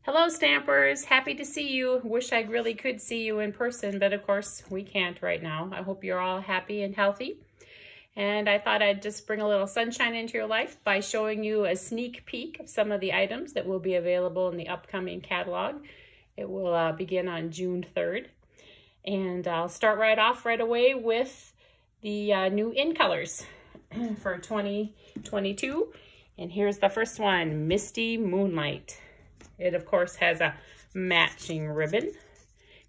Hello Stampers, happy to see you. Wish I really could see you in person, but of course we can't right now. I hope you're all happy and healthy. And I thought I'd just bring a little sunshine into your life by showing you a sneak peek of some of the items that will be available in the upcoming catalog. It will begin on June 3rd. And I'll start right off right away with the new in colors for 2022. And here's the first one, Misty Moonlight. It, of course, has a matching ribbon.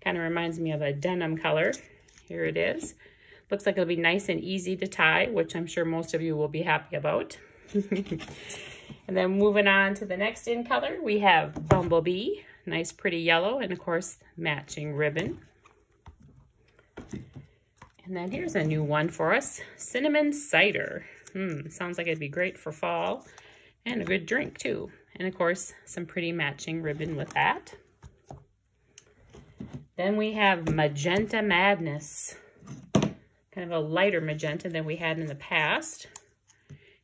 Kind of reminds me of a denim color. Here it is. Looks like it'll be nice and easy to tie, which I'm sure most of you will be happy about. And then moving on to the next in color, we have Bumblebee. Nice pretty yellow, and of course, matching ribbon. And then here's a new one for us, Cinnamon Cider. Sounds like it'd be great for fall and a good drink too. And of course, some pretty matching ribbon with that. Then we have Magenta Madness. Kind of a lighter magenta than we had in the past.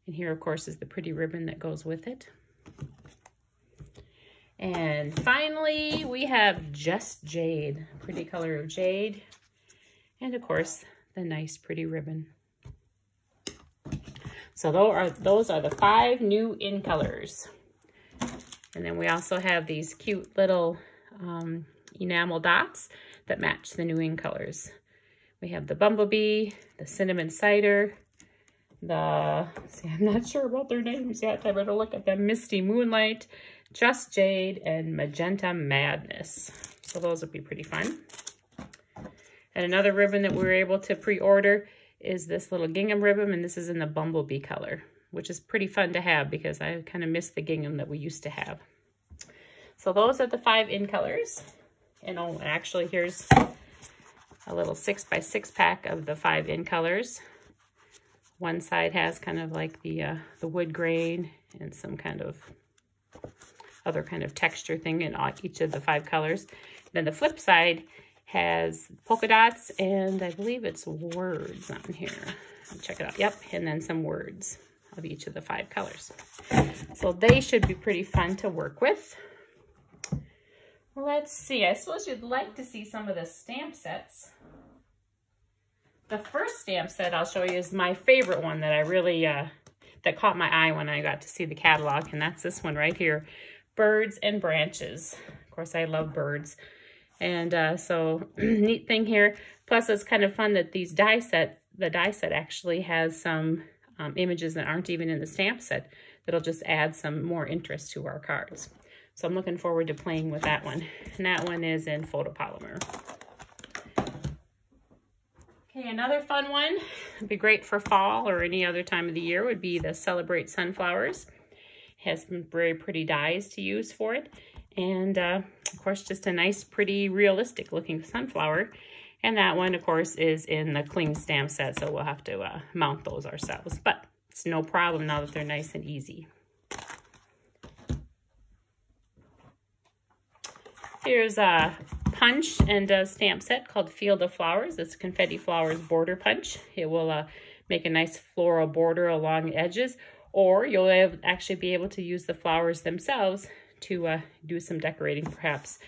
And here, of course, is the pretty ribbon that goes with it. And finally, we have Just Jade. Pretty color of jade. And of course, the nice pretty ribbon. So those are the 5 new in colors. And then we also have these cute little enamel dots that match the new in colors. We have the Bumblebee, the Cinnamon Cider, I'm not sure about their names yet. I better look at them. Misty Moonlight, Just Jade, and Magenta Madness. So those would be pretty fun. And another ribbon that we were able to pre-order is this little gingham ribbon, and this is in the Bumblebee color, which is pretty fun to have because I kind of miss the gingham that we used to have. So those are the 5 in colors. And oh, actually here's a little 6x6 pack of the 5 in colors. One side has kind of like the wood grain and some kind of other kind of texture thing in each of the 5 colors. Then the flip side has polka dots and I believe it's words on here. Check it out. Yep, and then some words of each of the 5 colors. So they should be pretty fun to work with. Let's see, I suppose you'd like to see some of the stamp sets. The first stamp set I'll show you is my favorite one that I really, that caught my eye when I got to see the catalog, and that's this one right here, Birds and Branches. Of course, I love birds. And so, neat thing here. Plus, it's kind of fun that the die set actually has some images that aren't even in the stamp set. That'll just add some more interest to our cards. So I'm looking forward to playing with that one. And that one is in photopolymer. Okay, another fun one, would be great for fall or any other time of the year, would be the Celebrate Sunflowers. It has some very pretty dies to use for it. And of course, just a nice, pretty, realistic looking sunflower. And that one, of course, is in the Cling stamp set, so we'll have to mount those ourselves. But it's no problem now that they're nice and easy. Here's a punch and a stamp set called Field of Flowers. It's Confetti Flowers Border Punch. It will make a nice floral border along the edges, or you'll actually be able to use the flowers themselves to do some decorating, perhaps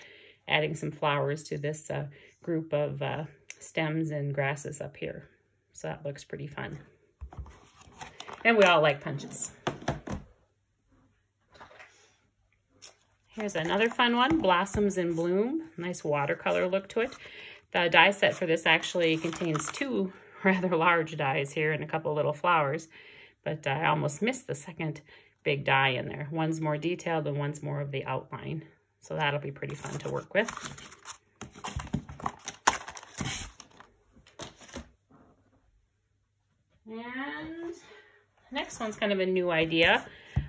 adding some flowers to this group of stems and grasses up here. So that looks pretty fun. And we all like punches. Here's another fun one, Blossoms in Bloom. Nice watercolor look to it. The die set for this actually contains 2 rather large dies here and a couple little flowers, but I almost missed the second big die in there. One's more detailed and one's more of the outline. So that'll be pretty fun to work with. And the next one's kind of a new idea.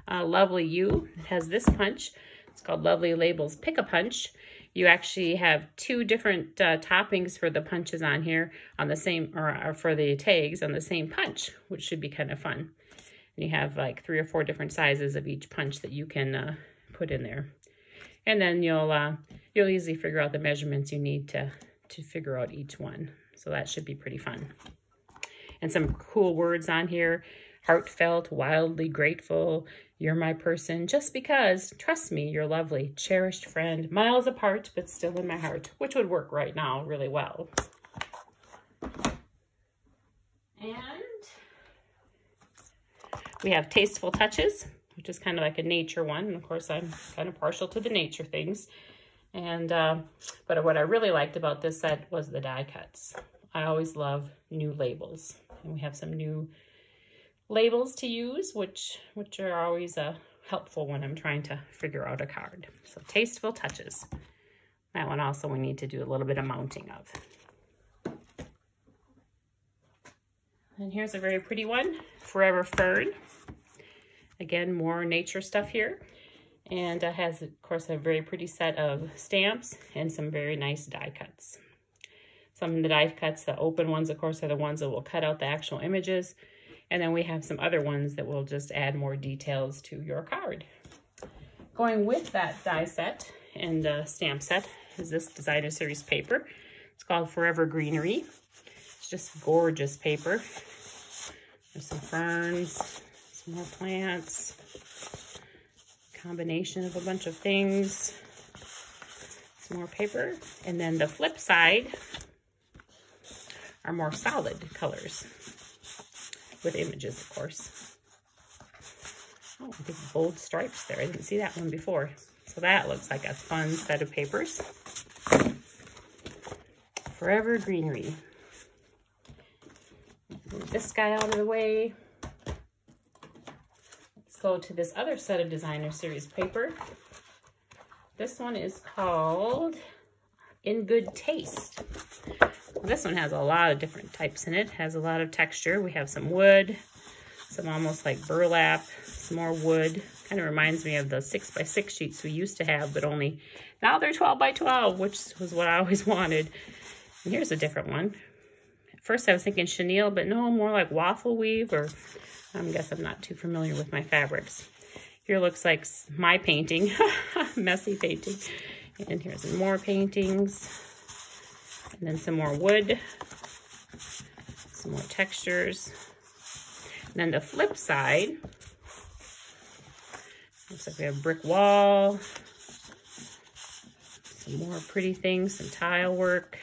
Lovely You. It has this punch. It's called Lovely Labels Pick-a-Punch. You actually have 2 different toppings for the punches on here on the same, or for the tags on the same punch, which should be kind of fun. And you have like 3 or 4 different sizes of each punch that you can put in there. And then you'll easily figure out the measurements you need to figure out each one. So that should be pretty fun. And some cool words on here. heartfelt, wildly grateful, you're my person, just because, trust me, you're lovely, cherished friend, miles apart, but still in my heart, which would work right now really well. And we have Tasteful Touches, which is kind of like a nature one. And of course, I'm kind of partial to the nature things. And, but what I really liked about this set was the die cuts. I always love new labels. And we have some new labels to use, which are always helpful when I'm trying to figure out a card. So Tasteful Touches. That one also we need to do a little bit of mounting of. And here's a very pretty one, Forever Fern. Again, more nature stuff here. And it has, of course, a very pretty set of stamps and some very nice die cuts. Some of the die cuts, the open ones, of course, are the ones that will cut out the actual images. And then we have some other ones that will just add more details to your card. Going with that die set and stamp set is this Designer Series paper. It's called Forever Greenery. It's just gorgeous paper. There's some ferns, some more plants, combination of a bunch of things, some more paper. And then the flip side are more solid colors with images, of course. Oh, big bold stripes there. I didn't see that one before. So that looks like a fun set of papers. Forever Greenery. Move this guy out of the way. Let's go to this other set of Designer Series paper. This one is called In Good Taste. This one has a lot of different types in it. Has a lot of texture. We have some wood, some almost like burlap, some more wood. Kind of reminds me of the 6x6 sheets we used to have, but only now they're 12x12, which was what I always wanted. And here's a different one. First I was thinking chenille, but no, more like waffle weave, or I guess I'm not too familiar with my fabrics. Here looks like my painting, messy painting. And here's some more paintings. And then some more wood, some more textures. And then the flip side, looks like we have brick wall, some more pretty things, some tile work.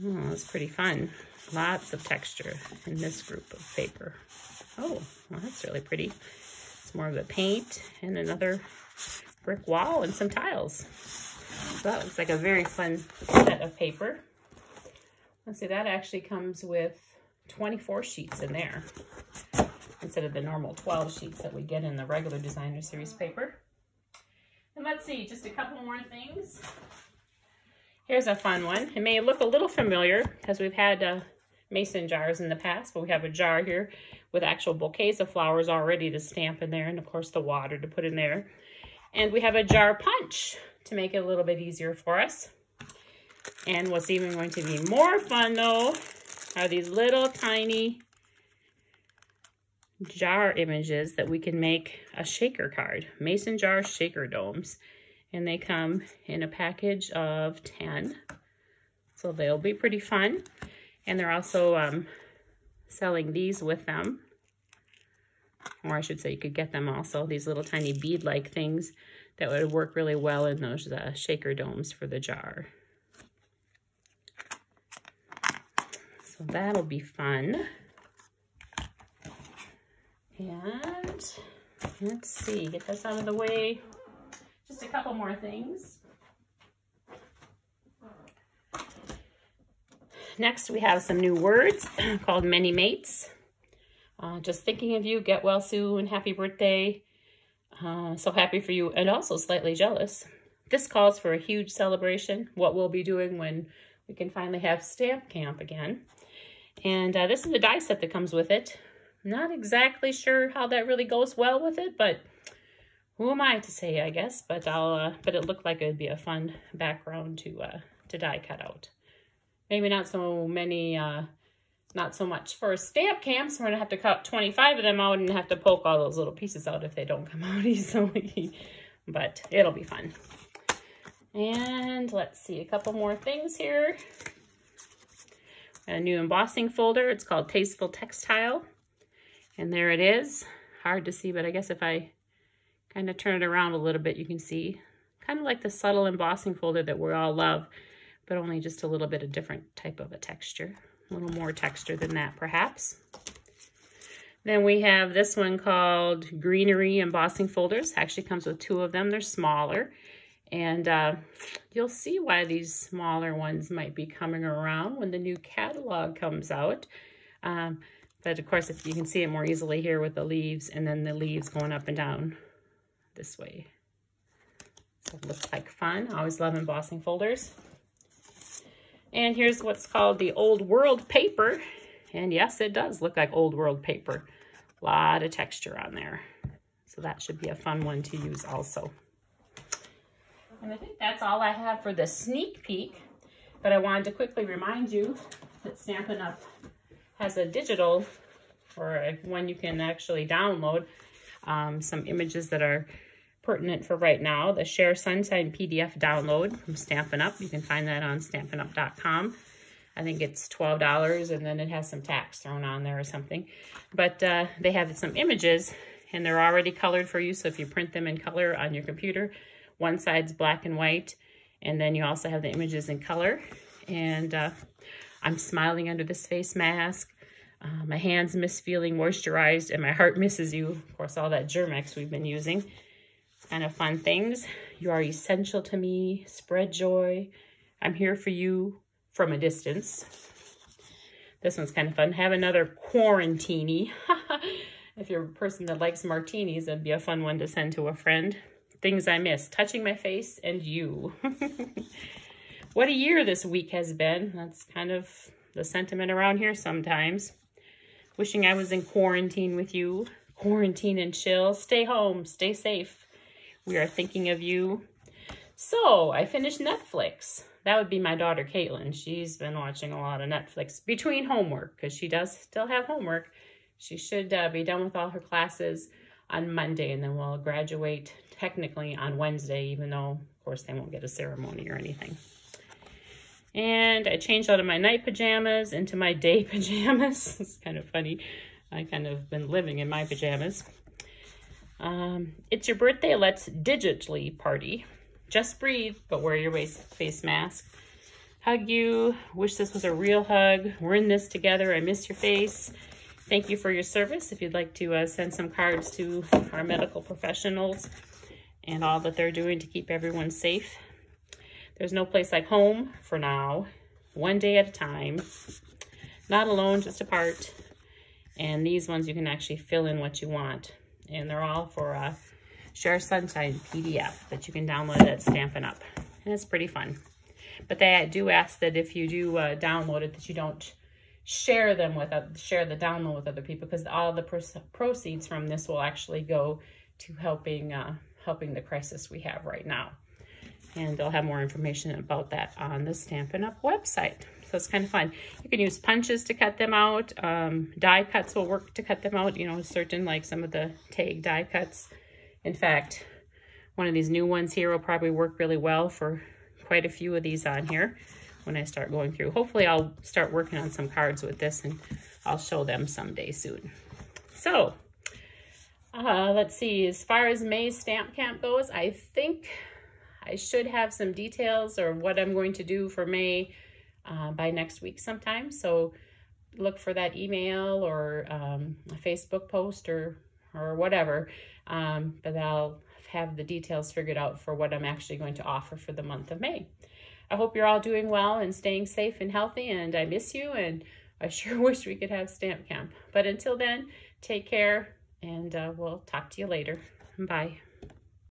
Oh, that's pretty fun. Lots of texture in this group of paper. Oh, well, that's really pretty. It's more of the paint and another brick wall and some tiles. So that looks like a very fun set of paper. Let's see, that actually comes with 24 sheets in there instead of the normal 12 sheets that we get in the regular Designer Series paper. And let's see, just a couple more things. Here's a fun one. It may look a little familiar because we've had mason jars in the past, but we have a jar here with actual bouquets of flowers already to stamp in there, and of course the water to put in there. And we have a jar punch to make it a little bit easier for us. And what's even going to be more fun though are these little tiny jar images that we can make a shaker card, mason jar shaker domes. And they come in a package of 10. So they'll be pretty fun. And they're also selling these with them. Or I should say you could get them also, these little tiny bead-like things that would work really well in those shaker domes for the jar. So that'll be fun. And let's see, get this out of the way. Just a couple more things. Next, we have some new words called Many Mates. Just thinking of you, get well soon, happy birthday, so happy for you, and also slightly jealous. This calls for a huge celebration, what we'll be doing when we can finally have Stamp Camp again. And this is the die set that comes with it. Not exactly sure how that really goes well with it, but who am I to say, I guess, but but it looked like it would be a fun background to die cut out. Maybe not so many, not so much for Stamp Camps. We're gonna have to cut 25 of them out and have to poke all those little pieces out if they don't come out easily, but it'll be fun. And let's see, a couple more things here. A new embossing folder, it's called Tasteful Textile. And there it is. Hard to see, but I guess if I kind of turn it around a little bit, you can see kind of like the subtle embossing folder that we all love, but only just a little bit of different type of a texture. A little more texture than that, perhaps. Then we have this one called Greenery Embossing Folders. Actually comes with 2 of them. They're smaller. And you'll see why these smaller ones might be coming around when the new catalog comes out. But of course, if you can see it more easily here with the leaves, and then the leaves going up and down this way. So it looks like fun. I always love embossing folders. And here's what's called the Old World paper. And yes, it does look like Old World paper. A lot of texture on there. So that should be a fun one to use also. And I think that's all I have for the sneak peek. But I wanted to quickly remind you that Stampin' Up! Has a digital, or one you can actually download, some images that are pertinent for right now. The Share Sunshine PDF download from Stampin' Up! You can find that on StampinUp.com. I think it's $12, and then it has some tax thrown on there or something. But they have some images, and they're already colored for you. So if you print them in color on your computer, one side's black and white, and then you also have the images in color. And I'm smiling under this face mask. My hands miss feeling moisturized, and my heart misses you. Of course, all that Germ-X we've been using. Kind of fun things. You are essential to me. Spread joy. I'm here for you from a distance. This one's kind of fun. Have another quarantini. If you're a person that likes martinis, that'd be a fun one to send to a friend. Things I miss. Touching my face and you. What a year this week has been. That's kind of the sentiment around here sometimes. Wishing I was in quarantine with you. Quarantine and chill. Stay home. Stay safe. We are thinking of you. So, I finished Netflix. That would be my daughter, Caitlin. She's been watching a lot of Netflix between homework, because she does still have homework. She should be done with all her classes on Monday, and then we'll graduate technically on Wednesday, even though, of course, they won't get a ceremony or anything. And I changed out of my night pajamas into my day pajamas. It's kind of funny. I kind of been living in my pajamas. It's your birthday. Let's digitally party. Just breathe, but wear your face mask. Hug you. Wish this was a real hug. We're in this together. I miss your face. Thank you for your service. If you'd like to send some cards to our medical professionals and all that they're doing to keep everyone safe. There's no place like home for now. One day at a time. Not alone, just apart. And these ones you can actually fill in what you want. And they're all for Share Sunshine PDF that you can download at Stampin' Up. And it's pretty fun. But they do ask that if you do download it, that you don't share them with share the download with other people, because all the proceeds from this will actually go to helping the crisis we have right now. And they'll have more information about that on the Stampin' Up! Website. So it's kind of fun. You can use punches to cut them out. Die cuts will work to cut them out. You know, certain, like some of the tag die cuts. In fact, one of these new ones here will probably work really well for quite a few of these on here when I start going through. Hopefully I'll start working on some cards with this, and I'll show them someday soon. So, let's see. As far as May's Stamp Camp goes, I think I should have some details or what I'm going to do for May by next week sometime. So look for that email or a Facebook post or whatever. But I'll have the details figured out for what I'm actually going to offer for the month of May. I hope you're all doing well and staying safe and healthy, and I miss you, and I sure wish we could have Stamp Camp. But until then, take care, and we'll talk to you later. Bye.